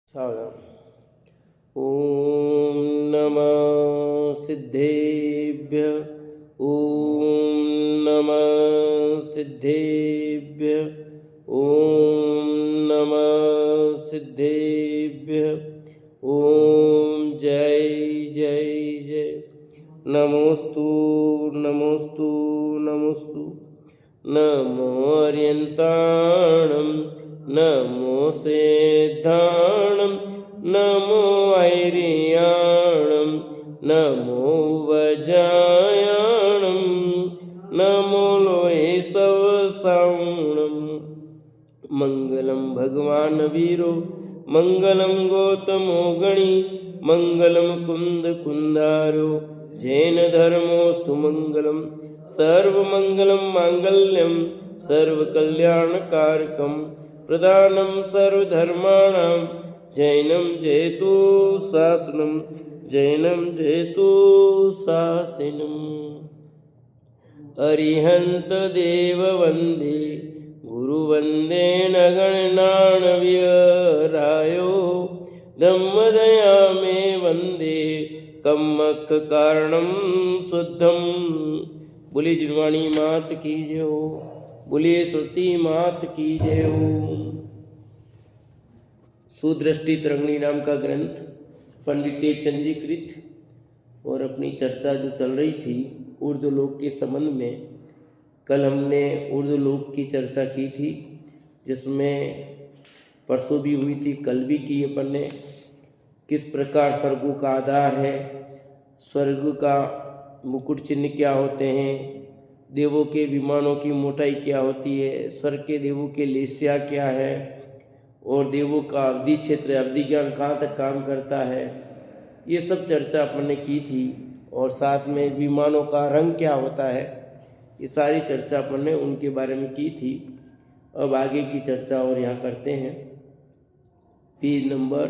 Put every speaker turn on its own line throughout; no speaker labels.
सावधान। ॐ नमः सिद्धेभ्य। ॐ नमः सिद्धेभ्य। ॐ नमः सिद्धेभ्य। ॐ जय जय जय। नमोस्तु नमोस्तु नमोस्तु। नमो अर्यन्ताणं नमो सेद्धाणं नमो ऐरियाणं नमो वजायाणं नमो लोये सवसावणं। मंगलम भगवान वीरो मंगलम गौतमो गणी मंगलम कुंद कुंदारो जैन धर्मोस्तु मंगलम सर्वमंगलम मांगल्यम सर्वकल्याणकारकम प्रदानं सर्वधर्माणां जैनं जयतु शासनं जैनं जयतु शासनम्। अरिहंत देव वंदे गुरु वंदे नगणनाणव्यरायो धम्मदया मे वंदे कम्मक कारणं शुद्धम। बोलिए जिनवाणी मात की जय हो। बोलिए श्रुति मात की जय हो। सुदृष्टि तरंगिणी नाम का ग्रंथ पंडित टेकचंद जी कृत और अपनी चर्चा जो चल रही थी उर्दू लोक के संबंध में। कल हमने उर्दू लोक की चर्चा की थी जिसमें परसों भी हुई थी, कल भी की अपन ने। किस प्रकार स्वर्गों का आधार है, स्वर्ग का मुकुट चिन्ह क्या होते हैं, देवों के विमानों की मोटाई क्या होती है, स्वर्ग के देवों के लेस्या क्या है और देवों का अवधि क्षेत्र अवधि ज्ञान कहाँ तक काम करता है, ये सब चर्चा अपन ने की थी। और साथ में विमानों का रंग क्या होता है, ये सारी चर्चा अपन ने उनके बारे में की थी। अब आगे की चर्चा और यहाँ करते हैं। पेज नंबर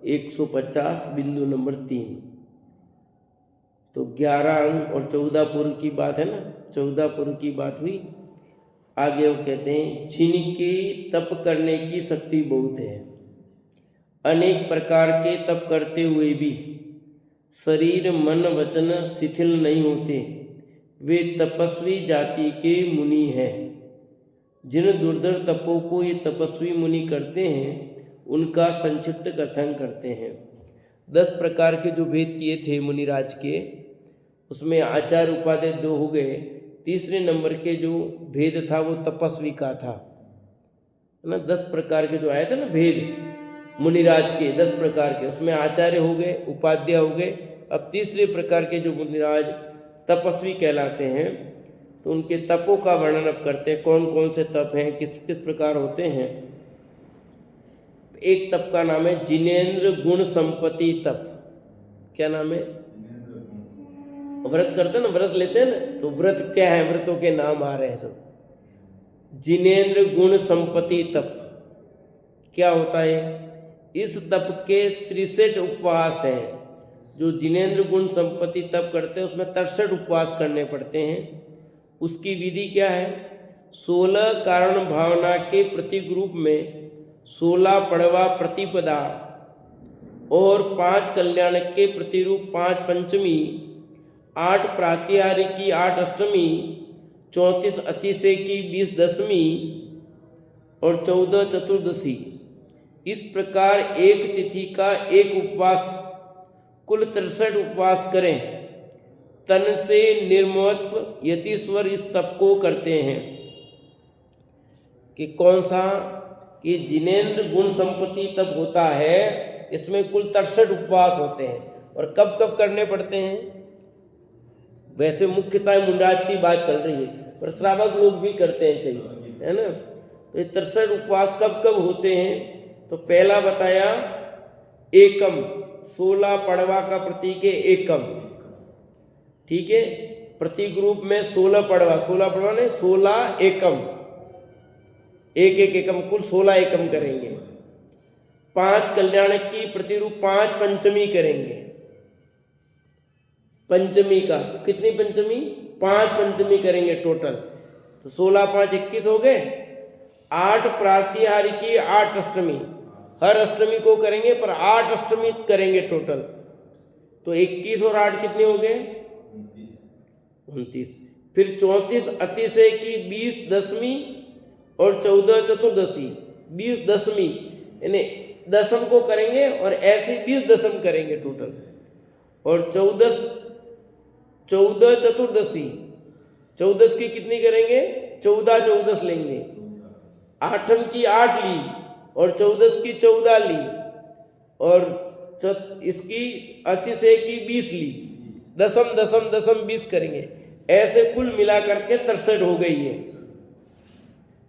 150 बिंदु नंबर 3। तो 11 अंक और 14 पूर्व की बात है ना, 14 पूर्व की बात हुई। आगे वो कहते हैं जिनकी तप करने की शक्ति बहुत है, अनेक प्रकार के तप करते हुए भी शरीर मन वचन शिथिल नहीं होते, वे तपस्वी जाति के मुनि हैं। जिन दुर्धर तपों को ये तपस्वी मुनि करते हैं उनका संक्षिप्त कथन करते हैं। 10 प्रकार के जो भेद किए थे मुनिराज के, उसमें आचार्य उपाध्याय 2 हो गए। तीसरे नंबर के जो भेद था वो तपस्वी का था, है ना। 10 प्रकार के जो आए थे ना भेद मुनिराज के, 10 प्रकार के, उसमें आचार्य हो गए, उपाध्याय हो गए। अब तीसरे प्रकार के जो मुनिराज तपस्वी कहलाते हैं, तो उनके तपों का वर्णन अब करते हैं। कौन कौन से तप हैं, किस किस प्रकार होते हैं। एक तप का नाम है जिनेन्द्र गुण संपत्ति तप। क्या नाम है? व्रत करते हैं ना, व्रत लेते हैं ना, तो व्रत क्या है, व्रतों के नाम आ रहे हैं सब। जिनेन्द्र गुण संपत्ति तप क्या होता है? इस तप के 63 उपवास हैं। जो जिनेन्द्र गुण संपत्ति तप करते हैं उसमें 63 उपवास करने पड़ते हैं। उसकी विधि क्या है? 16 कारण भावना के प्रतीक रूप में 16 पड़वा प्रतिपदा और 5 कल्याण के प्रतिरूप 5 पंचमी, 8 प्रातिहारी की 8 अष्टमी, 34 अतिशय की 20 दशमी और 14 चतुर्दशी। इस प्रकार एक तिथि का एक उपवास, कुल 63 उपवास करें। तन से निर्मत्व यतीश्वर इस तप को करते हैं। कि कौन सा? कि जिनेन्द्र गुण संपत्ति तप होता है, इसमें कुल 63 उपवास होते हैं। और कब कब करने पड़ते हैं? वैसे मुख्यतः मुनिराज की बात चल रही है, पर श्रावक लोग भी करते हैं कई, है ना। तो ये 63 उपवास कब कब होते हैं? तो पहला बताया एकम, 16 पड़वा का प्रतीक है एकम, ठीक है। प्रतीक रूप में 16 पड़वा, 16 पड़वा नहीं 16 एकम, एक एक एकम, कुल 16 एकम करेंगे। 5 कल्याण की प्रतिरूप 5 पंचमी करेंगे। पंचमी का कितनी पंचमी? 5 पंचमी करेंगे टोटल। तो 16 5 21 हो गए। 8 प्रातिहारी की 8 अष्टमी, हर अष्टमी को करेंगे, पर 8 अष्टमी करेंगे टोटल। तो 21 और 8 कितने हो गए? 29। फिर 34 अतिशय की 20 दशमी और 14 चतुर्दशी। 20 दशमी यानी दशम को करेंगे और ऐसे 20 दशम करेंगे टोटल। और 14 चतुर्दशी, 14 की कितनी करेंगे? 14 14 लेंगे। आठम की 8 ली और 14 की 14 ली और इसकी अतिशय की 20 ली। दशम दशम दशम 20 करेंगे। ऐसे कुल मिलाकर के 63 हो गई है।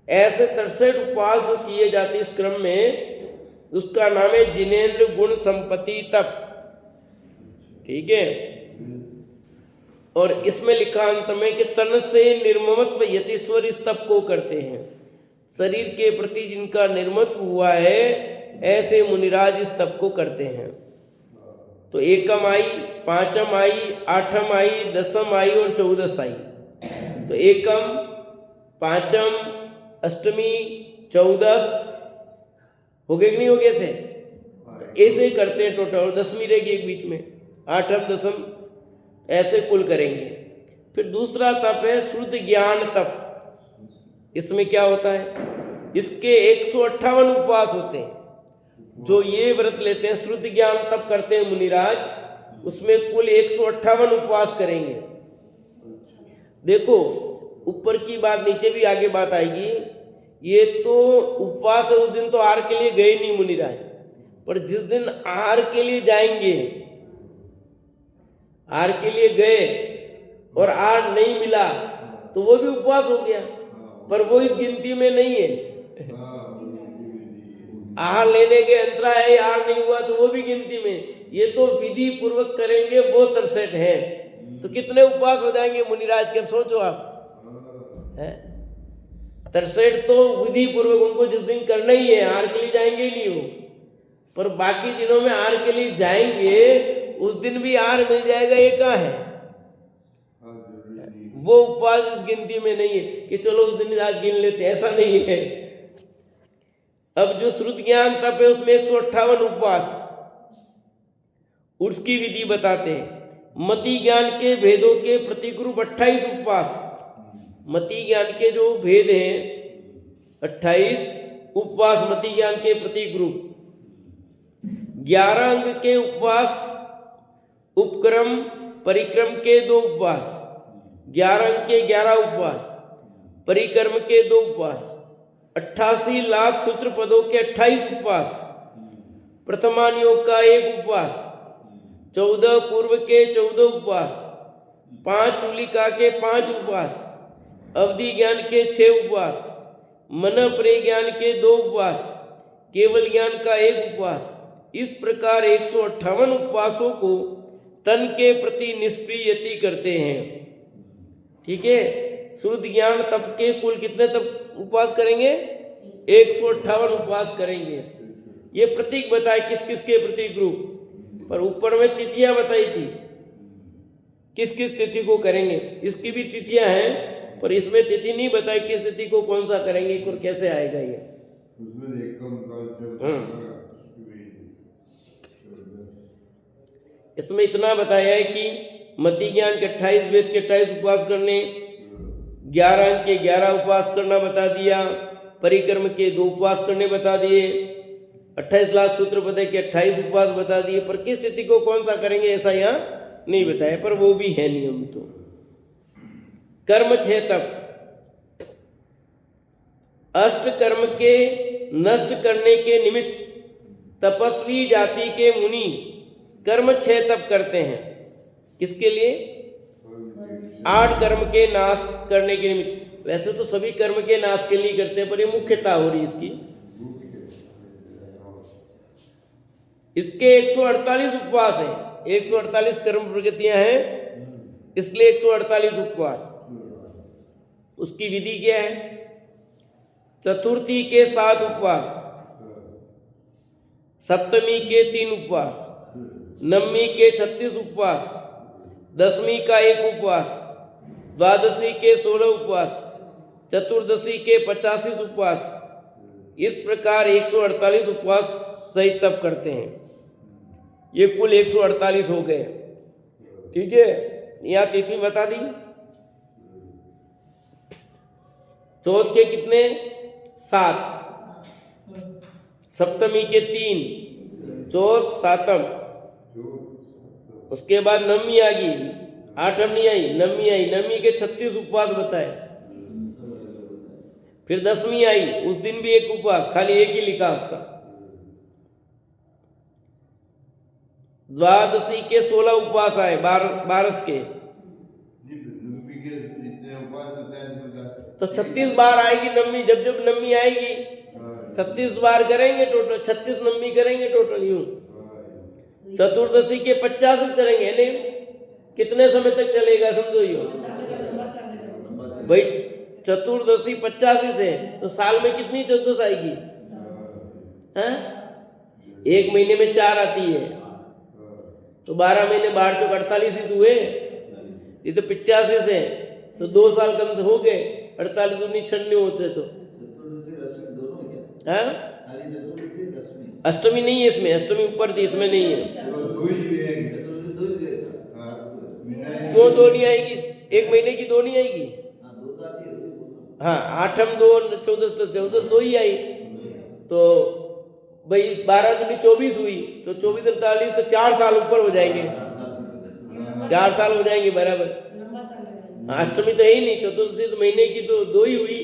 ऐसे 63 उपवास जो किए जाते इस क्रम में, उसका नाम है जिनेन्द्र गुण संपत्ति तप। ठीक है। और इसमें लिखा अंत में कि तन से निर्ममत्व यतीश्वर इस तप को करते हैं। शरीर के प्रति जिनका निर्मत्व हुआ है, ऐसे मुनिराज इस तप को करते हैं। तो एकम आई, पांचम आई, आठम आई, दसम आई और 14 आई। तो एकम, पांचम, अष्टमी, 14 हो गए कि नहीं हो गए थे? ऐसे ही करते हैं टोटल। और दसवीं रहेगी एक बीच में, आठम दसम ऐसे कुल करेंगे। फिर दूसरा तप है श्रुत ज्ञान तप। इसमें क्या होता है? इसके 158 उपवास होते हैं। जो ये व्रत लेते हैं, श्रुत ज्ञान तप करते हैं मुनिराज, उसमें कुल 158 उपवास करेंगे। देखो ऊपर की बात, नीचे भी आगे बात आएगी। ये तो उपवास है, उस दिन तो आहार के लिए गए नहीं मुनिराज, पर जिस दिन आहार के लिए जाएंगे, आहार के लिए गए और आहार नहीं मिला तो वो भी उपवास हो गया, पर वो इस गिनती में नहीं है। आहार लेने के अंतरा है, आहार नहीं हुआ तो वो भी गिनती में। ये तो विधि पूर्वक करेंगे, वो 63 है। तो कितने उपवास हो जाएंगे मुनिराज के? सोचो आप। 63 तो विधि पूर्वक उनको जिस दिन करना ही है, आहार के लिए जाएंगे ही नहीं वो, पर बाकी दिनों में आहार के लिए जाएंगे, उस दिन भी आहार मिल जाएगा। ये कहाँ है? वो उपवास इस गिनती में नहीं है कि चलो उस दिन आज गिन लेते, ऐसा नहीं है। अब जो श्रुत ज्ञान तप है उसमें 158 उपवास, उसकी विधि बताते हैं। मति ज्ञान के भेदों के प्रतिरूप 28 उपवास। मति ज्ञान के जो भेद हैं 28 उपवास मति ज्ञान के प्रतिरूप। 11 अंग के उपवास, उपक्रम परिक्रम के 2 उपवास। 11 अंग के 11 उपवास, परिक्रम के 2 उपवास। 88 लाख सूत्र पदों के 28 उपवास। प्रथमान योग का 1 उपवास। 14 पूर्व के 14 उपवास। 5 चूलिका के 5 उपवास। अवधि ज्ञान के 6 उपवास। मन परिज्ञान के 2 उपवास। केवल ज्ञान का 1 उपवास। इस प्रकार 158 उपवासों को तन के प्रति निष्प्रिय यति करते हैं। ठीक है। शुद्ध ज्ञान तप के कुल कितने तप उपवास करेंगे? 158 उपवास करेंगे। ये प्रतीक बताए किस किस के प्रतीक रूप, पर ऊपर में तिथियां बताई थी किस किस तिथि को करेंगे। इसकी भी तिथियां हैं, पर इसमें तिथि नहीं बताई किस तिथि को कौन सा करेंगे और कैसे आएगा ये। इसमें इतना बताया है कि मति ज्ञान के 28, वेद के 28 उपवास करने, 11 अंग के 11 उपवास करना बता दिया, परिक्रम के 2 उपवास करने बता दिए, 28 लाख सूत्र पदे के 28 उपवास बता दिए, पर किस तिथि को कौन सा करेंगे ऐसा यहाँ नहीं बताया, पर वो भी है नियम। तो कर्म 6 तप। अष्ट कर्म के नष्ट करने के निमित्त तपस्वी जाति के मुनि कर्म 6 तप करते हैं। किसके लिए? 8 कर्म के नाश करने के निमित्त। वैसे तो सभी कर्म के नाश के लिए करते हैं, पर ये मुख्यता हो रही इसकी। इसके 148 उपवास हैं। 148 कर्म प्रगतियां हैं, इसलिए 148 उपवास। उसकी विधि क्या है? चतुर्थी के 7 उपवास, सप्तमी के 3 उपवास, नवमी के 36 उपवास, दसवीं का 1 उपवास, द्वादशी के 16 उपवास, चतुर्दशी के 85 उपवास। इस प्रकार 148 उपवास सही तप करते हैं। ये कुल 148 हो गए। ठीक है, यहाँ तिथि बता दी। चौथ के कितने? 7, सप्तमी के 3, चौथ सातम, उसके बाद नवमी आ गई, आठम नहीं आई, नवमी आई, नवमी के 36 उपवास बताए। फिर 10वीं आई, उस दिन भी एक उपवास, खाली एक ही लिखा उसका। द्वादशी के 16 उपवास आए, 12 के, तो 36 बार आएगी नवमी। जब जब नवमी आएगी 36 बार करेंगे टोटल, 36 नवमी करेंगे टोटल। यूं चतुर्दशी के 50 करेंगे, नहीं कितने समय तक चलेगा समझो। यूं भाई चतुर्दशी 85 से, तो साल में कितनी चतुर्दशी आएगी? हैं? एक महीने में 4 आती है, तो 12 महीने 12 चौक 48 ही तो हुए। ये तो 85 से, तो 2 साल कम से हो गए। 48 दूनी 96 होते तो। हाँ, अष्टमी नहीं है इसमें, अष्टमी ऊपर थी, इसमें नहीं है। क्यों 2 नहीं आएगी? एक महीने की 2 नहीं आएगी? हाँ, 8 2 14 तो 14 2 ही आई। तो भाई 12 दूनी 24 हुई, तो 24 48, तो 4 साल ऊपर हो जाएंगे, 4 साल हो जाएंगे बराबर। अष्टमी तो है ही नहीं, चतुर्दशी तो महीने की तो 2 ही हुई,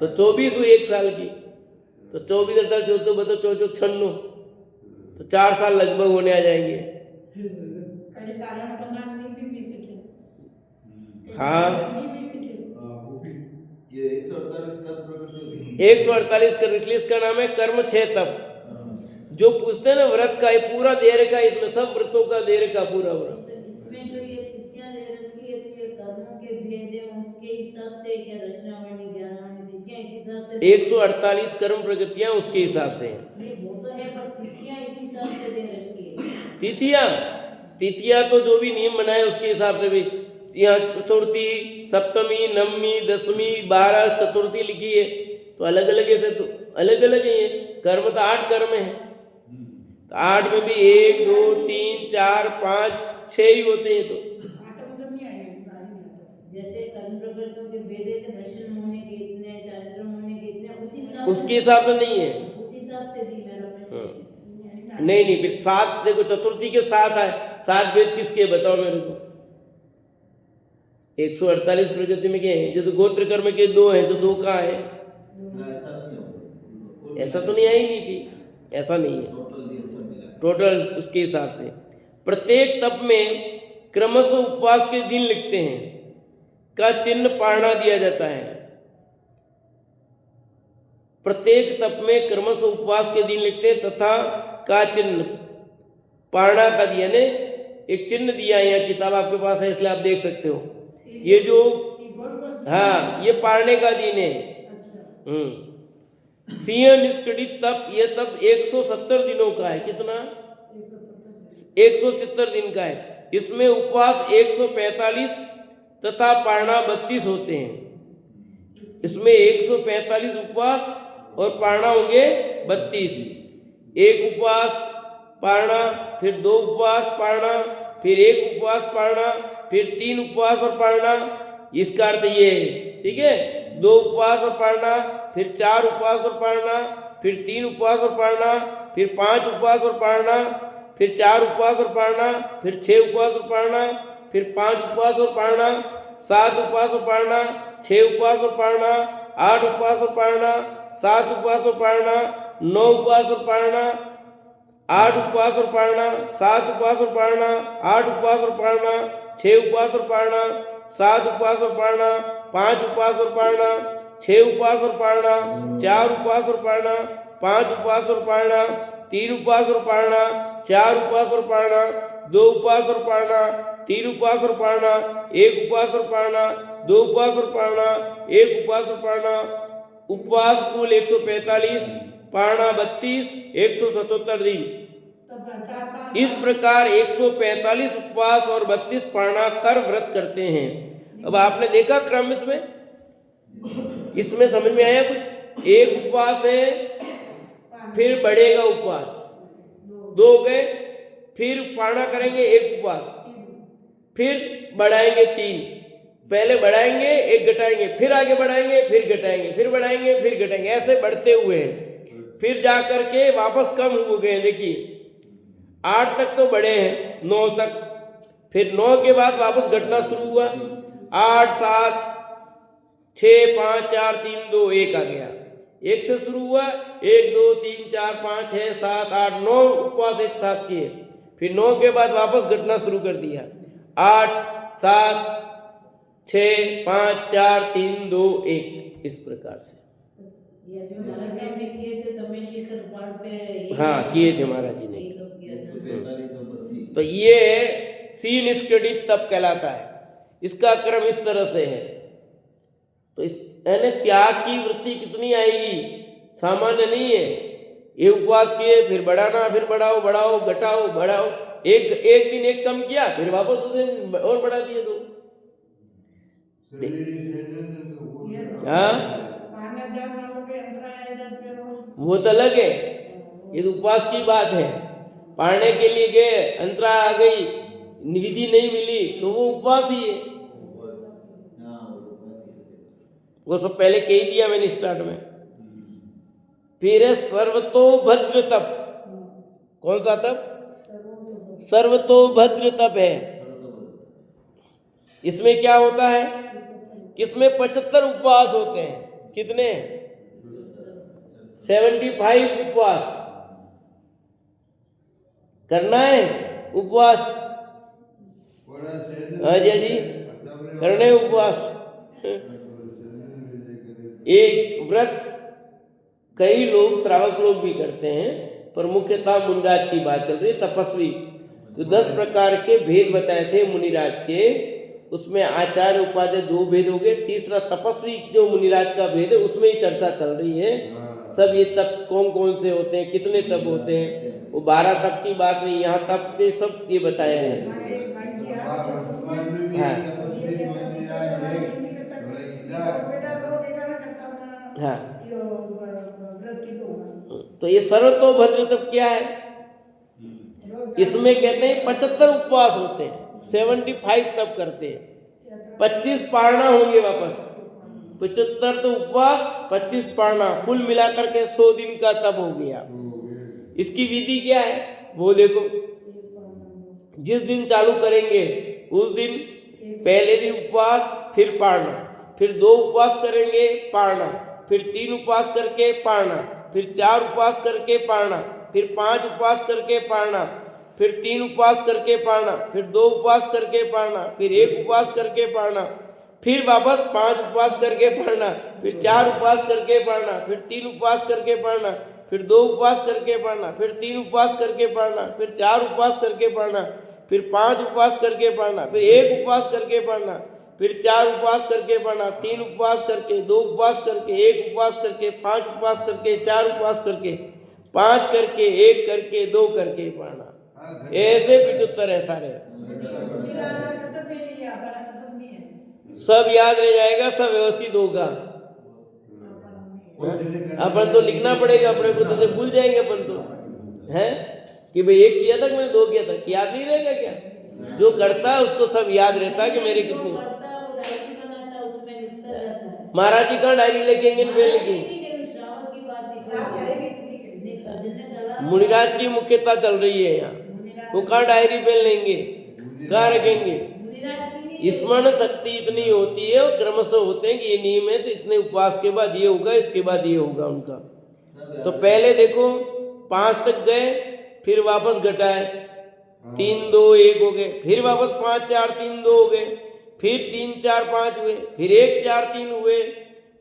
तो 24 हुई 1 साल की। तो 24 48 14 बता 14 96, तो 4 साल लगभग होने आ जाएंगे। हाँ,
ये 148 कर्म प्रकृति होगी।
148 कर्म, इसलिए इसका नाम है कर्म 6 तप। जो पूछते हैं ना व्रत का, ये पूरा दे रखा है इसमें, सब व्रतों का दे रखा पूरा व्रत।
तो इसमें जो ये तिथियां दे रखी है, तो ये कर्मों के भेद है, उसके हिसाब से क्या दशनावणी ज्ञानवाणी तिथियां इस हिसाब से
148 कर्म प्रगतियां उसके हिसाब से हैं।
ये वो तो है, पर तिथियां इस हिसाब से दे रखी है।
तिथियां तो जो भी नियम बनाए उसके हिसाब से भी। यहाँ चतुर्थी, सप्तमी, नवमी, 10वीं, 12 चतुर्थी लिखी है, तो अलग अलग ऐसे तो अलग अलग ही है। कर्म तो 8 कर्म है, तो 8 में भी 1 2 3 4 5 6 ही होते हैं। तो
जैसे कर्म प्रकृतियों के भेद है, दर्शन होने के इतने, चारित्र होने के इतने,
उसके हिसाब से नहीं है,
उस हिसाब से दी मेरा प्रश्न।
नहीं फिर 7 देखो, चतुर्थी के 7 आए, 7 भेद किसके बताओ मेरे को। 148 प्रकृति में क्या है? जैसे गोत्र कर्म के 2 हैं, तो 2 कहाँ है? ऐसा तो नहीं आई नहीं थी, ऐसा नहीं है, टोटल उसके हिसाब से। प्रत्येक तप में क्रमशः उपवास के दिन लिखते हैं का चिन्ह पारणा दिया जाता है। प्रत्येक तप में क्रमशः उपवास के दिन लिखते हैं तथा का चिन्ह पारणा का दिया ने एक चिन्ह दिया है। यहाँ किताब आपके पास है, इसलिए आप देख सकते हो। ये जो हाँ, ये पारने का दिन है। सिंह निष्कटित तप, ये तप 170 दिनों का है। कितना? 170 दिन का है। इसमें उपवास 145 तथा पारणा 32 होते हैं। इसमें 145 उपवास और पारणा होंगे 32। एक उपवास पारणा, फिर 2 उपवास पारणा, फिर 1 उपवास पारणा, फिर 3 उपवास और पारणा। इसका अर्थ ये है, ठीक है। 2 उपवास और पारणा, फिर 4 उपवास और पारणा, फिर 3 उपवास और पारणा, फिर 5 उपवास और पारणा, फिर 4 उपवास और पारणा, फिर 6 उपवास और पारणा, फिर 5 उपवास और पारणा, 7 उपवास और पारणा, 6 उपवास और पारणा, 8 उपवास और पारणा, 7 उपवास और पारणा, 9 उपवास और पारणा, 8 उपवास और पारणा, 7 उपवास और पारणा, 8 उपवास और पारणा, 6 उपवास और पारणा, 7 उपवास और पारणा, 5 उपवास और पारणा, 6 उपवास और पारणा, 4 उपवास और पारणा, 5 उपवास और पारणा, 3 उपवास और पारणा, 4 उपवास और पारणा, 2 उपवास और पारणा, 3 उपवास और पारणा, 1 उपवास और पारणा, 2 उपवास और पारणा, 1 उपवास और पारणा। उपवास कुल 145, पारणा 32, 177 दिन। इस प्रकार 145 उपवास और 32 पारणा कर व्रत करते हैं। अब आपने देखा क्रम इसमें समझ में आया कुछ? एक उपवास है फिर बढ़ेगा उपवास, 2 हो गए। फिर पारणा करेंगे, 1 उपवास, फिर बढ़ाएंगे 3। पहले बढ़ाएंगे, 1 घटाएंगे, फिर आगे बढ़ाएंगे, फिर घटाएंगे, फिर बढ़ाएंगे, फिर घटाएंगे, ऐसे बढ़ते हुए फिर जा करके वापस कम हो गए। देखिए 8 तक तो बढ़े हैं, 9 तक, फिर 9 के बाद वापस घटना शुरू हुआ। 8, 7, 6, 5, 4, 3, 2, 1 आ गया। 1 से शुरू हुआ, 1, 2, 3, 4, 5, 6, 7, 8, 9 उपवास एक साथ किए। फिर 9 के बाद वापस घटना शुरू कर दिया। 8, 7, 6, 5, 4, 3, 2, 1, इस प्रकार से।
ये जो महाराज साहब ने किए थे समय शिखर पहाड़ पे,
हाँ, किए थे महाराज जी ने।
145 और 32।
तो ये सीन स्टडी तप कहलाता है। इसका क्रम इस तरह से है। तो इस यानी त्याग की वृत्ति कितनी आएगी, सामान्य नहीं है। ये उपवास किए, फिर बढ़ाना, फिर बढ़ाओ, बढ़ाओ, घटाओ, बढ़ाओ। एक दिन एक कम किया, फिर वापस दूसरे दिन और बढ़ा दिए 2। हाँ, वो तो अलग है, ये तो उपवास की बात है। पढ़ने के लिए गए, अंतरा आ गई, विधि नहीं मिली, तो वो उपवास ही है। वो सब पहले कह ही दिया मैंने स्टार्ट में। फिर है सर्वतोभद्र तप। कौन सा तप? सर्वतोभद्र तप है। इसमें क्या होता है, इसमें 75 उपवास होते हैं। कितने? 75 उपवास करना है। उपवास अजय जी करने उपवास। एक व्रत कई लोग श्रावक लोग भी करते हैं, पर मुख्यतः मुनिराज की बात चल रही है। तपस्वी तो 10 प्रकार के भेद बताए थे मुनिराज के, उसमें आचार्य उपाध्याय 2 भेद हो गए। तीसरा तपस्वी जो मुनिराज का भेद है, उसमें ही चर्चा चल रही है। सब ये तप कौन कौन से होते हैं, कितने तप होते हैं, वो 12 तप की बात नहीं, यहाँ तप पे सब ये बताया है। हाँ, तो ये सर्वतोभद्र तप क्या है? इसमें कहते हैं 75 उपवास होते हैं, 75 तप करते हैं। 25 पारणा होंगे वापस। 75 तो उपवास, 25 पारणा, कुल मिलाकर के 100 दिन का तप हो गया। इसकी विधि क्या है वो देखो। जिस दिन चालू करेंगे उस दिन पहले दिन उपवास, फिर पारणा, फिर 2 उपवास करेंगे, पारणा, फिर 3 उपवास करके पारणा, फिर 4 उपवास करके पारणा, फिर 5 उपवास करके पारणा, फिर 3 उपवास करके पारणा, फिर 2 उपवास करके पारणा, फिर 1 उपवास करके पारणा, फिर वापस 5 उपवास करके पढ़ना, फिर 4 उपवास करके पढ़ना, फिर 3 उपवास करके पढ़ना, फिर 2 उपवास करके पढ़ना, फिर 3 उपवास करके पढ़ना, फिर 4 उपवास करके पढ़ना, फिर 5 उपवास करके पढ़ना, फिर 1 उपवास करके पढ़ना, फिर 4 उपवास करके पढ़ना, 3 उपवास करके, 2 उपवास करके, 1 उपवास करके, 5 उपवास करके, 4 उपवास करके, 5 करके, 1 करके, 2 करके पढ़ना। ऐसे 75 है सारे। सब याद रह जाएगा, सब व्यवस्थित होगा। अपन तो लिखना पड़ेगा, अपने को तो भूल जाएंगे अपन तो, हैं कि भाई 1 किया था, मैंने 2 किया था, याद नहीं रहेगा क्या? जो करता है उसको सब याद रहता है कि मेरे कितने। महाराज जी कहाँ डायरी लिखेंगे, पेन लिखेंगे? मुनिराज की मुख्यता चल रही है यहाँ, वो कहाँ डायरी पेन लेंगे, कहाँ रखेंगे? स्मरण शक्ति इतनी होती है और क्रमशः होते हैं कि ये नियम है, तो इतने उपवास के बाद ये होगा, इसके बाद ये होगा उनका। तो पहले देखो 5 तक गए, फिर वापस घटाए, 3, 2, 1 हो गए, फिर वापस 5, 4, 3, 2 हो गए, फिर 3, 4, 5 हुए, फिर 1, 4, 3 हुए,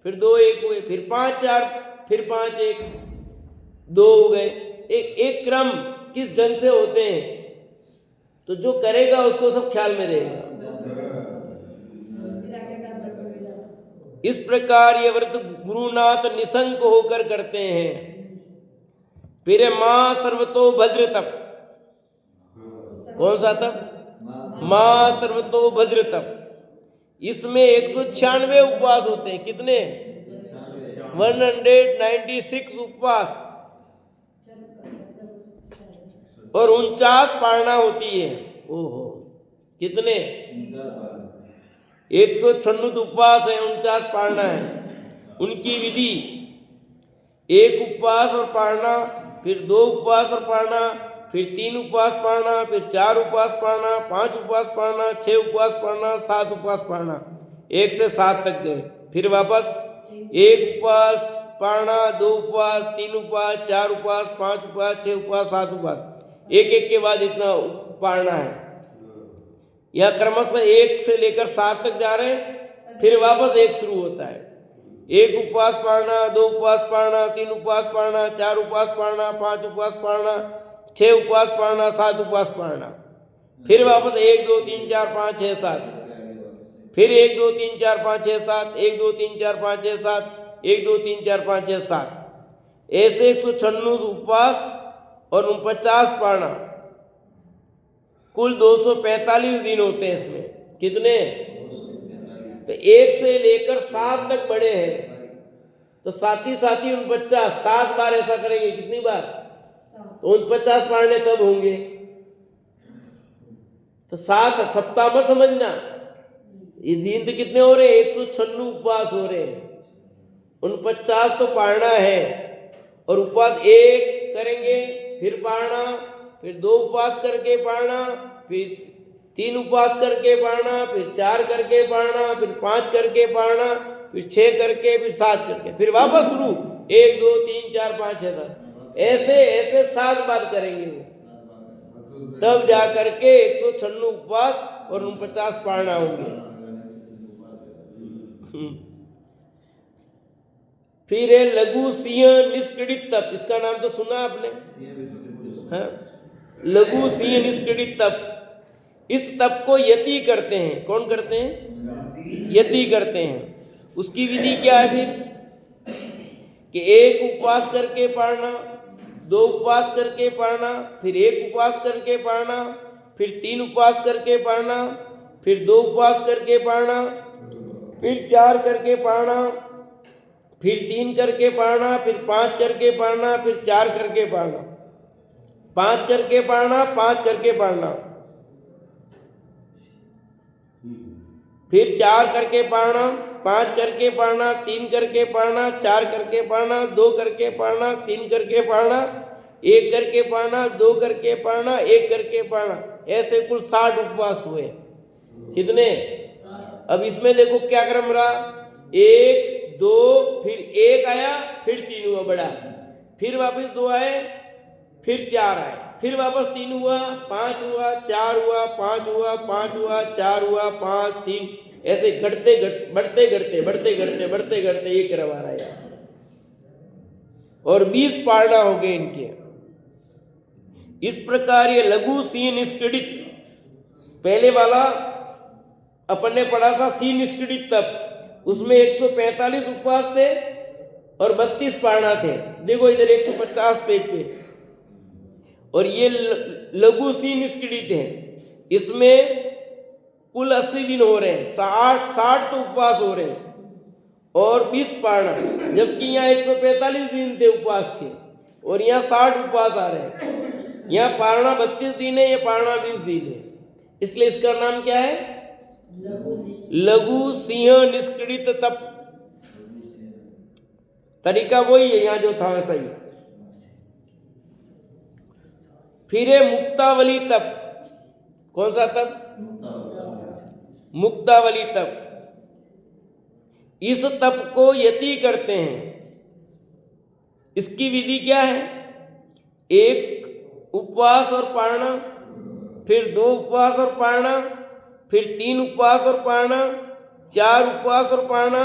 फिर 2, 1 हुए, फिर 5, 4, फिर 5, 1, 2 हो गए। एक क्रम किस ढंग से होते हैं, तो जो करेगा उसको सब ख्याल में रहेगा। इस प्रकार ये व्रत गुरुनाथ निसंक होकर करते हैं। फिर मां सर्वतोभद्र तप। कौन सा तप? मां सर्वतोभद्र तप। इसमें 196 उपवास होते हैं। कितने? 196 उपवास। और 49 पारणा होती है। ओहो, कितने? 196 उपवास है, 49 पारणा है। उनकी विधि, एक उपवास और पारणा, फिर 2 उपवास और पारणा, फिर 3 उपवास पारणा, फिर 4 उपवास पारणा, 5 उपवास पारणा, 6 उपवास पारणा, 7 उपवास पारणा, 1 से 7 तक गए। फिर वापस 1 उपवास पारणा, 2 उपवास, 3 उपवास, 4 उपवास, 5 उपवास, 6 उपवास, 7 उपवास, एक एक के बाद इतना पारणा है। यह क्रमशः 1 से लेकर 7 तक जा रहे हैं। फिर वापस 1 शुरू होता है। 1 उपवास पारणा, 2 उपवास पारणा, 3 उपवास पारणा, 4 उपवास पारणा, 5 उपवास पारणा, 6 उपवास पारणा, 7 उपवास पारणा। फिर वापस 1 2 3 4 5 6 7, फिर 1 2 3 4 5 6 7, 1 2 3 4 5 6 7, 1 2 3 4 5 6 7, ऐसे 196 उपवास और 49 पारणा, कुल 245 दिन होते हैं इसमें। कितने? तो 1 से लेकर 7 तक बड़े हैं, तो साथी 49, 7 बार ऐसा करेंगे। कितनी बार? तो 49 पारने तब होंगे। तो 7 सप्ताह मत समझना, ये दिन तो कितने हो रहे हैं? 196 उपवास हो रहे हैं। 49 तो पारणा है, और उपवास 1 करेंगे, फिर पारणा, फिर 2 उपवास करके पारणा, फिर 3 उपवास करके पारणा, फिर 4 करके पारणा, फिर 5 करके पारणा, फिर 6 करके, फिर 7 करके, फिर वापस शुरू 1 2 3 4 5 6 7, ऐसे ऐसे 7 बार करेंगे वो, तब जा करके 196 उपवास और 49 पारणा होंगे। फिर है लघु सिंह निष्क्रीडित तप, इसका नाम तो सुना आपने? हाँ, लघु सिंह निष्क्रीडित तप। इस तप को यति करते हैं। कौन करते हैं? यति करते हैं। उसकी विधि क्या है फिर? कि 1 उपवास करके पारणा, 2 उपवास करके पारणा, फिर 1 उपवास करके पारणा, फिर 3 उपवास करके पारणा, फिर 2 उपवास करके पारणा, फिर 4 करके पारणा, फिर 3 करके पारणा, फिर 5 करके पारणा, फिर 4 करके पारणा, 5 करके पारणा, 5 करके पारणा, फिर 4 करके पारणा, 5 करके पारणा, 3 करके पारणा, 4 करके पारणा, 2 करके पारणा, 3 करके पारणा, 1 करके पारणा, 2 करके पारणा, 1 करके पारणा, ऐसे कुल 60 उपवास हुए। कितने? अब इसमें देखो क्या क्रम रहा, 1 2, फिर 1 आया, फिर 3 हुआ बड़ा, फिर वापस 2 आए, फिर 4 आए, फिर वापस 3 हुआ, 5 हुआ, 4 हुआ, 5 हुआ, 5 हुआ, 4 हुआ, 5 3, ऐसे बढ़ते घटते ये क्रम आ रहा है। और 20 पारणा हो गए इनके। इस प्रकार ये लघु सिंह निष्क्रीडित, पहले वाला अपन ने पढ़ा था सिंह निष्क्रीडित तप, उसमें 145 उपवास थे और 32 पारणा थे। देखो इधर 150 पेज पे। और ये लघु सिंह निष्क्रीडित है, इसमें कुल 80 दिन हो रहे हैं, 60 तो उपवास हो रहे हैं और 20 पारणा, जबकि यहाँ 145 दिन थे उपवास के और यहाँ 60 उपवास आ रहे हैं। यहाँ पारणा 32 दिन है, ये पारणा 20 दिन है, इसलिए इसका नाम क्या है? लघु सिंह निष्क्रीडित तप। तरीका वही है यहाँ जो था वैसा ही। फिर है मुक्तावली तप। कौन सा तप? मुक्तावली तप। इस तप को यति करते हैं। इसकी विधि क्या है? 1 उपवास और पारणा, फिर 2 उपवास और पारणा, फिर 3 उपवास और पारणा, 4 उपवास और पारणा,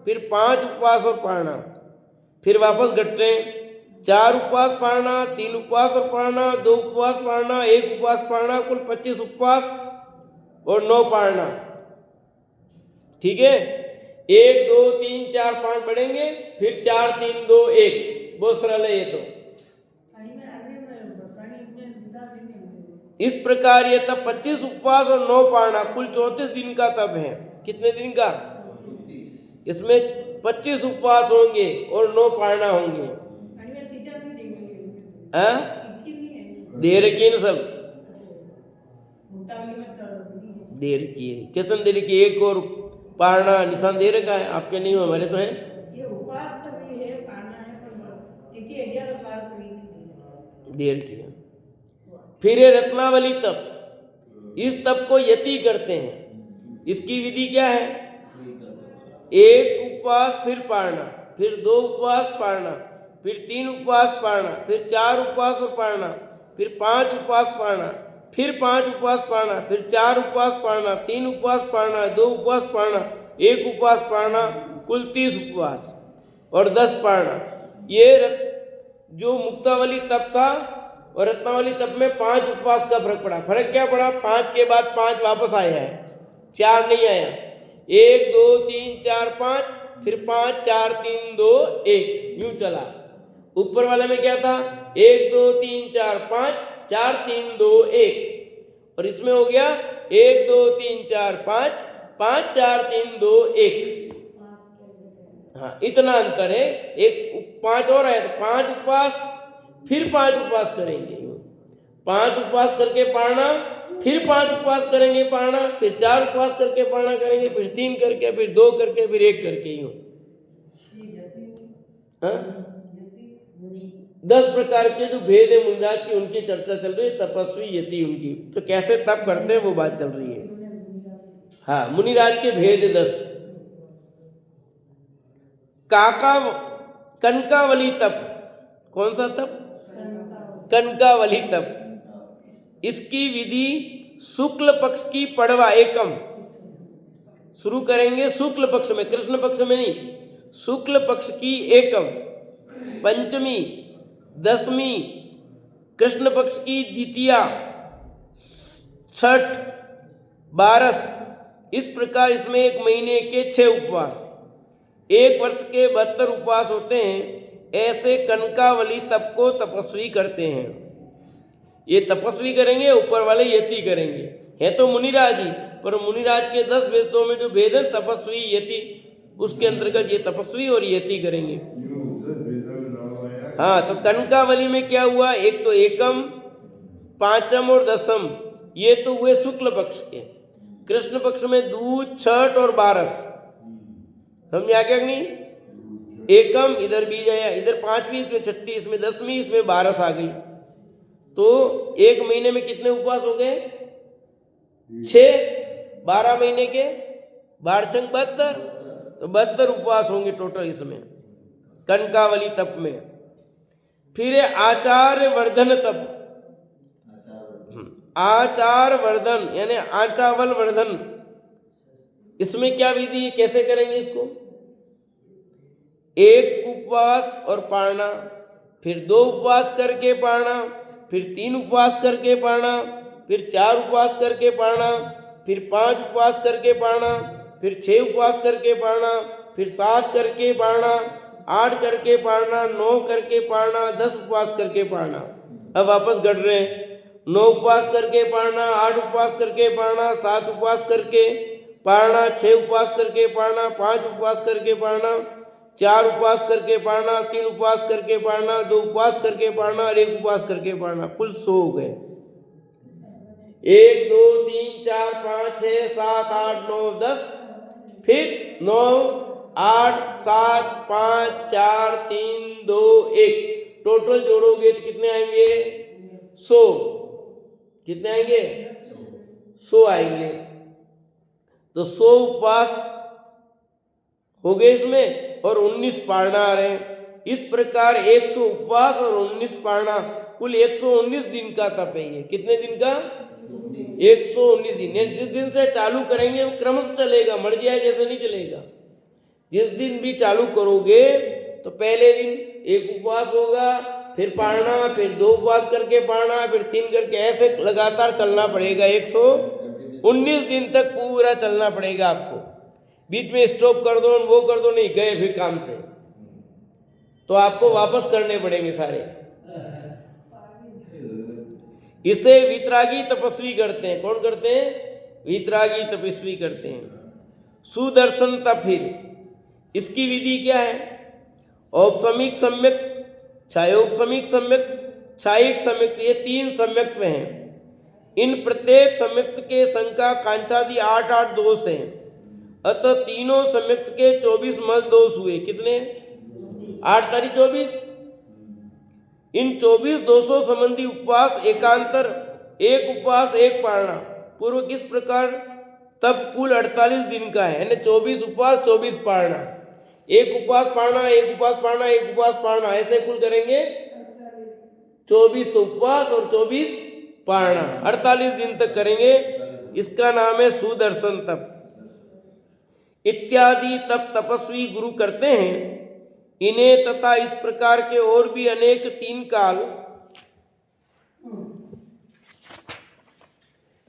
फिर 5 उपवास और पारणा, फिर वापस घटते हैं 4 उपवास पारणा, 3 उपवास और पारणा, 2 उपवास पारणा, 1 उपवास पारणा, कुल 25 उपवास और 9 पारणा। ठीक है, 1 2 3 4 5 बढ़ेंगे, फिर 4 3 2 1। बहुत सरल है ये तो। इस प्रकार ये तब 25 उपवास और 9 पारणा, कुल 34 दिन का तप है। कितने दिन का? इसमें 25 उपवास होंगे और 9 पारणा होंगे। दे रखी है ना सब, दे रखी है। किसन दे रखी है, एक और पारना निशान दे रखा है, आपके नहीं हो, हमारे तो है। दे रखी है। फिर ये रत्नावली तप, इस तप को यति करते हैं। इसकी विधि क्या है? एक उपवास फिर पारना, फिर 2 उपवास पारना, फिर 3 उपवास पारना, फिर 4 उपवास और पारना, फिर 5 उपवास पारना, फिर 5 उपवास पारना, फिर 4 उपवास पारना, 3 उपवास पारना, 2 उपवास पारना, 1 उपवास पारना, कुल 30 उपवास और 10 पारना। ये जो मुक्तावली तप था और रत्नावली तप में 5 उपवास का फर्क पड़ा। फर्क क्या पड़ा? 5 के बाद 5 वापस आया है, 4 नहीं आया। 1 2 3 4 5, फिर 5 4 3 2 1, यूं चला। ऊपर वाले में क्या था? 1 2 3 4 5 4 3 2 1, और इसमें हो गया 1 2 3 4 5 5 4 3 2 1। हाँ, इतना अंतर है। एक 5 और है, तो 5 उपवास फिर 5 उपवास करेंगे, 5 उपवास करके पारना, फिर 5 उपवास करेंगे पारना, फिर 4 उपवास करके पारना करेंगे, फिर 3 करके, फिर 2 करके, फिर 1 करके, यूं। हाँ, 10 प्रकार के जो भेद है मुनिराज की, उनकी चर्चा चल रही है। तपस्वी यति उनकी, तो कैसे तप करते हैं वो बात चल रही है। हाँ, मुनिराज के भेद 10। कनकावली तप, कौन सा तप? कनकावली तप। इसकी विधि शुक्ल पक्ष की पड़वा एकम, शुरू करेंगे शुक्ल पक्ष में, कृष्ण पक्ष में नहीं, शुक्ल पक्ष की एकम, पंचमी, दसवीं, कृष्ण पक्ष की द्वितीया, छठ, 12, इस प्रकार इसमें 1 महीने के 6 उपवास, 1 वर्ष के 72 उपवास होते हैं। ऐसे कनकावली तप को तपस्वी करते हैं। ये तपस्वी करेंगे, ऊपर वाले यति करेंगे। है तो मुनिराज ही, पर मुनिराज के 10 वेदों में जो भेद है, तपस्वी यति, उसके अंतर्गत ये तपस्वी और यति करेंगे। हाँ, तो कनकावली में क्या हुआ? एक तो एकम, पांचम और दसम, ये तो हुए शुक्ल पक्ष के। कृष्ण पक्ष में दूज, छठ और 12, समझ आ गया कि नहीं? एकम इधर बीज आया, इधर 5वीं, इसमें 6ठी, इसमें 10वीं, इसमें 12 आ गई। तो 1 महीने में कितने उपवास हो गए? 6, 12 महीने के 12 72, तो 72 उपवास होंगे टोटल इसमें, कनकावली तप में। फिर आचार्य वर्धन तप, आचार वर्धन यानी आचावल वर्धन। इसमें क्या विधि, कैसे करेंगे इसको? 1 उपवास और पारना, फिर 2 उपवास करके पारना, फिर 3 उपवास करके पारना, फिर 4 उपवास करके पारना, फिर 5 उपवास करके पारना, फिर 6 उपवास करके पारना, फिर 7 करके पारना, 8 करके पारना, 9 करके पारना, 10 उपवास करके पारना। अब वापस गढ़ रहे हैं, 9 उपवास करके पारना, 8 उपवास करके पारना, 7 उपवास करके पारना, 6 उपवास करके पारना, 5 उपवास करके पारना, 4 उपवास करके पारना, 3 उपवास करके पारना, 2 उपवास करके पारना और 1 उपवास करके पारना। कुल 100 हो गए। 1 2 3 4 5 6 7 8 9 10, फिर 9 8 7 5 4 3 2 1, टोटल जोड़ोगे तो कितने आएंगे? 100। कितने आएंगे? 100 आएंगे। तो 100 उपवास हो गए इसमें, और 19 पारना आ रहे हैं। इस प्रकार 100 उपवास और 19 पारना, कुल 119 दिन का तप है ये। कितने दिन का? 119 दिन। जिस दिन से चालू करेंगे वो क्रम से चलेगा, मर जाए जैसे नहीं चलेगा। जिस दिन भी चालू करोगे तो पहले दिन 1 उपवास होगा, फिर पारना, फिर 2 उपवास करके पारना, फिर 3 करके, ऐसे लगातार चलना पड़ेगा। 119 दिन तक पूरा चलना पड़ेगा आपको। बीच में स्टॉप कर दो, वो कर दो, नहीं गए फिर काम से, तो आपको वापस करने पड़ेंगे सारे। इसे वितरागी तपस्वी करते हैं। कौन करते हैं? वितरागी तपस्वी करते हैं। सुदर्शन तप, फिर इसकी विधि क्या है? औपसमिक सम्यक, छायोपसमिक सम्यक, क्षायिक संयुक्त, ये 3 संयुक्त हैं। इन प्रत्येक संयुक्त के संख्या कांचादि 8 दोष हैं। अतः तीनों संयुक्त के 24 मल दोष हुए। कितने? 8 तारीख 24। इन 24 दोषों संबंधी उपवास एकांतर, एक उपवास एक पारणा पूर्व किस प्रकार तब कुल 48 दिन का है, यानी 24 उपवास 24 पारणा, एक उपवास पारणा, एक उपवास पारणा, एक उपवास पारणा, ऐसे कुल करेंगे 24 तो उपवास और 24 पारणा, 48 दिन तक करेंगे। इसका नाम है सुदर्शन तप इत्यादि तप तपस्वी गुरु करते हैं। इन्हें तथा इस प्रकार के और भी अनेक 3 काल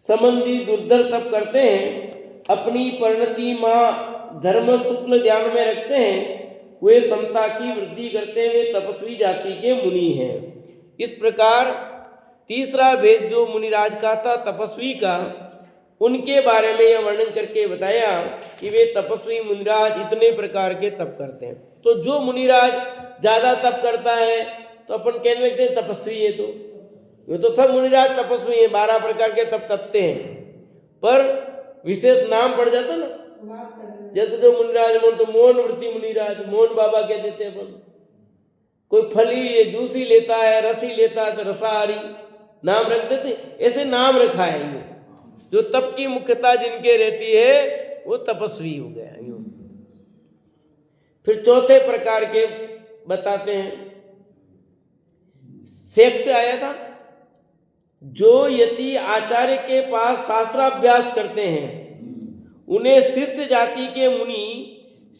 संबंधी दुर्धर तप करते हैं। अपनी परिणति मां धर्म शुक्ल ध्यान में रखते हैं। वे समता की वृद्धि करते हुए तपस्वी जाति के मुनि हैं। इस प्रकार तीसरा भेद जो मुनिराज का था तपस्वी का, उनके बारे में यह वर्णन करके बताया कि वे तपस्वी मुनिराज इतने प्रकार के तप करते हैं। तो जो मुनिराज ज्यादा तप करता है तो अपन कहने लगते हैं तपस्वी है। तो ये तो सब मुनिराज तपस्वी हैं, 12 प्रकार के तप तपते हैं, पर विशेष नाम पड़ जाता ना। जैसे जो मुनिराज मोहन, तो मोहन वृत्ति मुनिराज, मोहन बाबा कह देते हैं अपन। कोई फली जूसी लेता है, रसी लेता है तो रसाहारी नाम रख देते। ऐसे नाम रखा है। ये जो तप की मुख्यता जिनके रहती है वो तपस्वी हो गया। यूं फिर चौथे प्रकार के बताते हैं। शेख से आया था, जो यति आचार्य के पास शास्त्राभ्यास करते हैं उन्हें शिष्य जाति के मुनि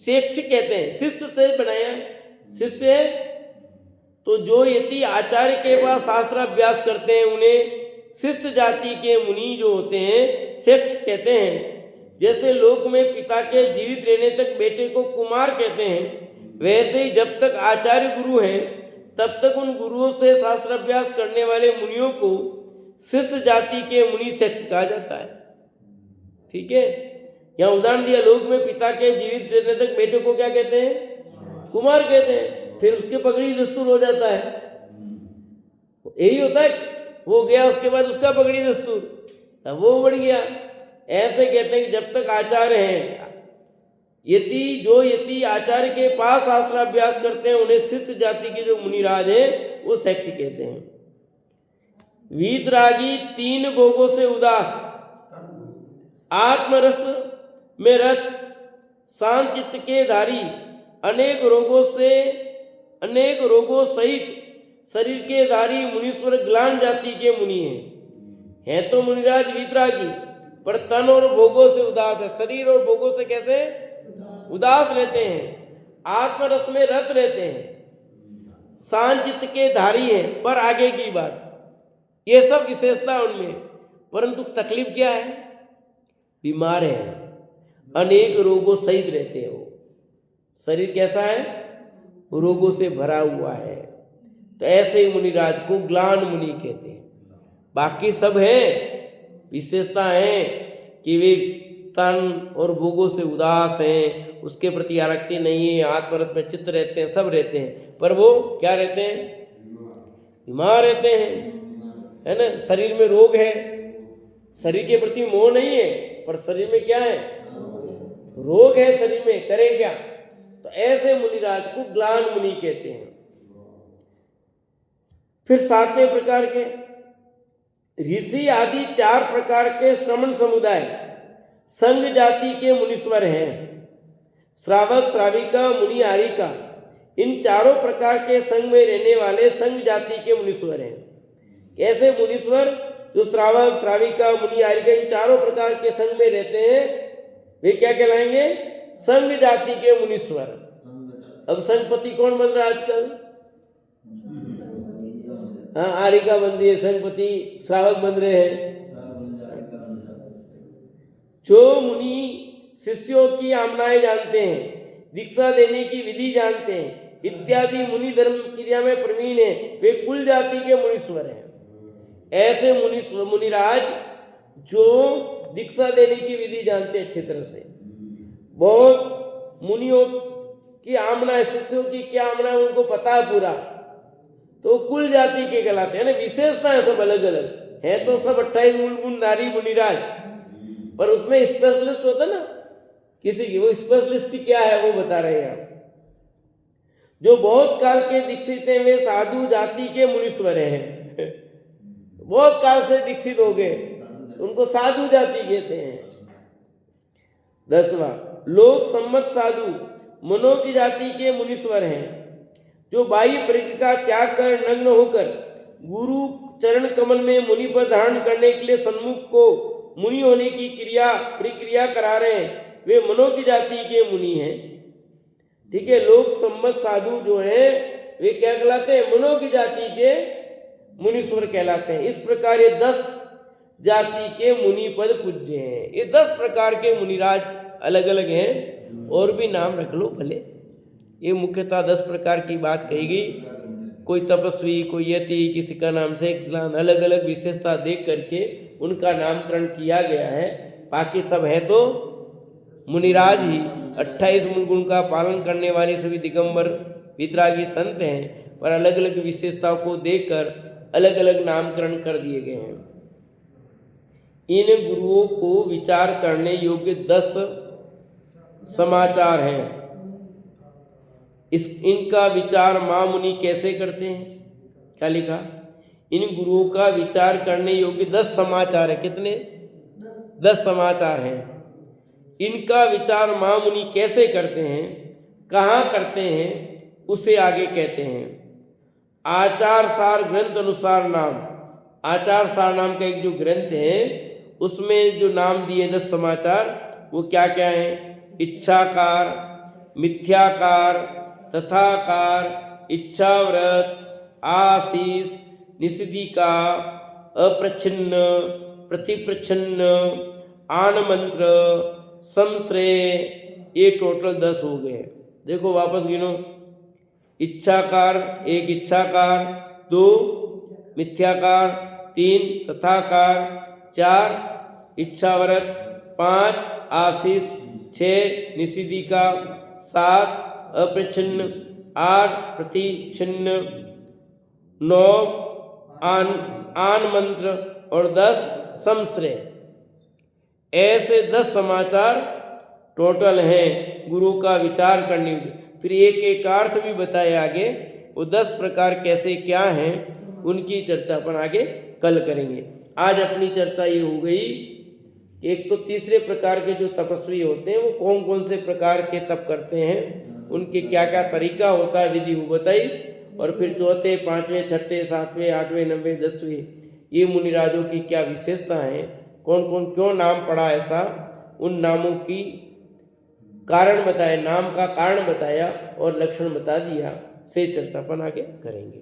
शेक्ष कहते हैं। शिष्य से बनाया शिष्य है। तो जो यति आचार्य के पास शास्त्राभ्यास करते हैं उन्हें शिष्य जाति के मुनि जो होते हैं शेक्ष कहते हैं। जैसे लोक में पिता के जीवित रहने तक बेटे को कुमार कहते हैं, वैसे ही जब तक आचार्य गुरु हैं तब तक उन गुरुओं से शास्त्राभ्यास करने वाले मुनियों को शिष्य जाति के मुनि शेक्ष कहा जाता है। ठीक है, यहाँ उदाहरण दिया, लोक में पिता के जीवित रहने तक बेटे को क्या कहते हैं? कुमार कहते हैं। फिर उसके पगड़ी दस्तूर हो जाता है, यही होता है। वो गया उसके बाद उसका पगड़ी दस्तूर, वो बढ़ गया। ऐसे कहते हैं कि जब तक आचार्य हैं, यति आचार्य के पास शास्त्राभ्यास करते हैं उन्हें शिष्य जाति के जो मुनिराज हैं वो शेक्ष कहते हैं। वीतरागी 3 भोगों से उदास, आत्मरस में रत, शांत चित्त के धारी, अनेक रोगों सहित शरीर के धारी मुनीश्वर ग्लान जाति के मुनि हैं। तो मुनिराज वीतरागी पर तन और भोगों से उदास है। शरीर और भोगों से कैसे उदास रहते हैं, आत्मरस में रत रहते हैं, शांत चित्त के धारी हैं। पर आगे की बात, ये सब विशेषता उनमें, परंतु तकलीफ क्या है? बीमार है, अनेक रोगों सहित रहते हैं। वो शरीर कैसा है? रोगों से भरा हुआ है। तो ऐसे ही मुनिराज को ग्लान मुनि कहते हैं। बाकी सब है विशेषता है कि वे तन और भोगों से उदास हैं, उसके प्रति आसक्ति नहीं है, आत्मरस में चित्त रहते हैं, सब रहते हैं, पर वो क्या रहते हैं? बीमार रहते हैं, है ना। शरीर में रोग है, शरीर के प्रति मोह नहीं है, पर शरीर में क्या है? रोग है शरीर में, करे क्या? तो ऐसे मुनिराज को ग्लान मुनि कहते हैं। फिर 7वें प्रकार के ऋषि आदि 4 प्रकार के श्रमण समुदाय संघ जाति के मुनीश्वर हैं। श्रावक, श्राविका, मुनि, आरिका, इन चारों प्रकार के संघ में रहने वाले संघ जाति के मुनीश्वर हैं। कैसे मुनीश्वर? जो श्रावक, श्राविका, मुनि, आरिका इन चारों प्रकार के संघ में रहते हैं वे क्या कहलाएंगे? संघ जाति के मुनीश्वर। अब संघपति कौन बन रहा है आजकल? हाँ, आरिका बन रही है, संघपति श्रावक बन रहे हैं। जो मुनि शिष्यों की आमनाएं जानते हैं, दीक्षा देने की विधि जानते हैं, इत्यादि मुनि धर्म क्रिया में प्रवीण है, वे कुल जाति के मुनीश्वर हैं। ऐसे मुनिराज जो दीक्षा देने की विधि जानते हैं अच्छी तरह से, बहुत मुनियों की आमना, शिष्यों की क्या आमना है उनको पता है पूरा, तो कुल जाति के कहलाते हैं ना। विशेषताएं सब अलग अलग है, तो सब 28 मूल गुण नारी मुनिराज, पर उसमें स्पेशलिस्ट होता ना किसी की, वो स्पेशलिस्ट क्या है वो बता रहे हैं आप। जो बहुत काल के दीक्षित हैं वे साधु जाति के मुनीश्वर हैं। बहुत काल से दीक्षित हो गए, उनको साधु जाति कहते हैं। 10वां, लोक सम्मत साधु मनो की जाति के मुनीश्वर हैं, जो बाह्य प्रज्ञा का त्याग कर नग्न होकर गुरु चरण कमल में मुनि पद धारण करने के लिए सन्मुख को मुनि होने की प्रक्रिया करा रहे हैं, वे मनो की जाति के मुनि हैं। ठीक है, लोक सम्मत साधु जो है वे क्या कहलाते हैं? मनो की जाति के मुनीश्वर कहलाते हैं। इस प्रकार ये 10 जाति के मुनि पद पूज्य हैं। ये 10 प्रकार के मुनिराज अलग अलग हैं, और भी नाम रख लो भले। ये मुख्यतः 10 प्रकार की बात कही गई। कोई तपस्वी, कोई यति, किसी का नाम से अलग अलग विशेषता देख करके उनका नामकरण किया गया है। बाकी सब है तो मुनिराज ही। 28 मूल गुण का पालन करने वाले सभी दिगंबर वितरागी संत हैं, पर अलग अलग विशेषताओं को देखकर अलग अलग नामकरण कर दिए गए हैं। इन गुरुओं को विचार करने योग्य 10 समाचार हैं। इनका विचार महामुनि कैसे करते हैं? क्या लिखा? इन गुरुओं का विचार करने योग्य 10 समाचार है। कितने? 10 समाचार हैं। इनका विचार महामुनि कैसे करते हैं, कहाँ करते हैं, उसे आगे कहते हैं। आचार सार ग्रंथ अनुसार नाम। आचार सार नाम का एक जो ग्रंथ है उसमें जो नाम दिए 10 समाचार वो क्या क्या हैं? इच्छाकार, मिथ्याकार, तथाकार, इच्छाव्रत, आशीष, निषिदिका, अप्रच्छन्न, प्रतिप्रच्छन्न, आनमंत्र, संश्रय, ये टोटल 10 हो गए। देखो वापस गिनो। इच्छाकार, 1 इच्छाकार, 2 मिथ्याकार, 3 तथाकार, 4 इच्छाव्रत, 5 आशीष, 6 निषिदिका, 7 अप्रच्छन्न, 8 प्रतिच्छन्न, 9 आन मंत्र और 10 संश्रय। ऐसे 10 समाचार टोटल हैं गुरु का विचार करने के। फिर एक एक अर्थ भी बताए आगे। वो 10 प्रकार कैसे क्या हैं उनकी चर्चा अपन आगे कल करेंगे। आज अपनी चर्चा ये हो गई, एक तो तीसरे प्रकार के जो तपस्वी होते हैं वो कौन कौन से प्रकार के तप करते हैं, उनके क्या क्या तरीका होता है, विधि वो बताई। और फिर चौथे, 5वें, 6ठे, 7वें, 8वें, 9वें, 10वें ये मुनिराजों की क्या विशेषता है, कौन कौन क्यों नाम पड़ा ऐसा, उन नामों की कारण बताया, नाम का कारण बताया और लक्षण बता दिया। से चर्चा अपन आगे करेंगे।